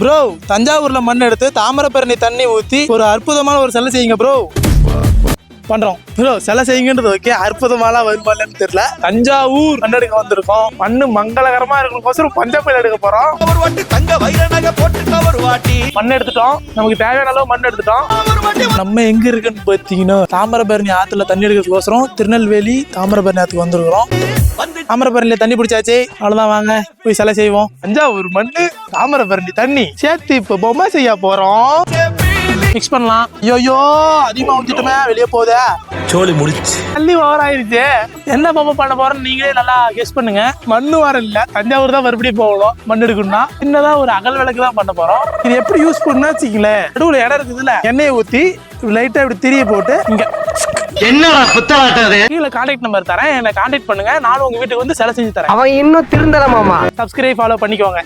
Bro தஞ்சாவூர்ல மண் எடுத்து தாமிரபரணி தண்ணி ஊத்தி ஒரு அற்புதமான ஒரு சிலை செய்யுங்க ப்ரோ. பண்றோம் ப்ரோ, சிலை செய்யுங்கன்றது ஓகே, அற்புதமாலாம் வருமானு தெரியல. தஞ்சாவூர் மண் எடுக்க வந்திருக்கோம். மண்ணு மங்களகரமா இருக்கணும் பஞ்சாபில் எடுக்க போறோம். மண் எடுத்துட்டோம், நமக்கு தேவையான அளவு மண் எடுத்துட்டோம். நம்ம எங்க இருக்குன்னு பாத்தீங்கன்னா தாமிரபரணி ஆத்துல தண்ணி எடுக்கிறதுக்கோசரம் திருநெல்வேலி தாமிரபரணி ஆத்துக்கு வந்திருக்கிறோம். தாமிரபரணியில தண்ணி பிடிச்சாச்சு, அவ்வளவுதான், வாங்க போய் சிலை செய்வோம். தஞ்சாவூர் மண்ணு தாமிரபரணி தண்ணி சேர்த்து இப்ப பொம்மை செய்ய போறோம். மிக்ஸ் பண்ணலாம். ஐயோ அதிகமா ஊத்திட்டுமே, வெளியே போதே, சோலி முடிச்சு தள்ளி ஓவர் ஆயிருச்சு. என்ன பொம்மை பண்ண போறோம்னு நீங்களே நல்லா கெஸ் பண்ணுங்க. மண்ணு வர இல்ல, தஞ்சாவூர் தான் மறுபடியும் போகணும். மண் எடுக்கணும்னா சின்னதா ஒரு அகல் விளக்கு தான் பண்ண போறோம். இது எப்படி யூஸ் பண்ணா வச்சுக்கங்களேன், நடுவுல இடம் இருக்குதுல்ல, எண்ணெயை ஊத்தி லைட்டா இப்படி திரிய போட்டு இங்க என்னடா புத்தாட்டது. கீழே கான்டாக்ட் நம்பர் தரேன், என்ன கான்டாக்ட் பண்ணுங்க. நானும் உங்க வீட்டுக்கு வந்து சிலை செஞ்சு தரேன். அவன் இன்னும் திருந்தல மாமா. சப்ஸ்கிரைப் ஃபாலோ பண்ணிக்கோங்க.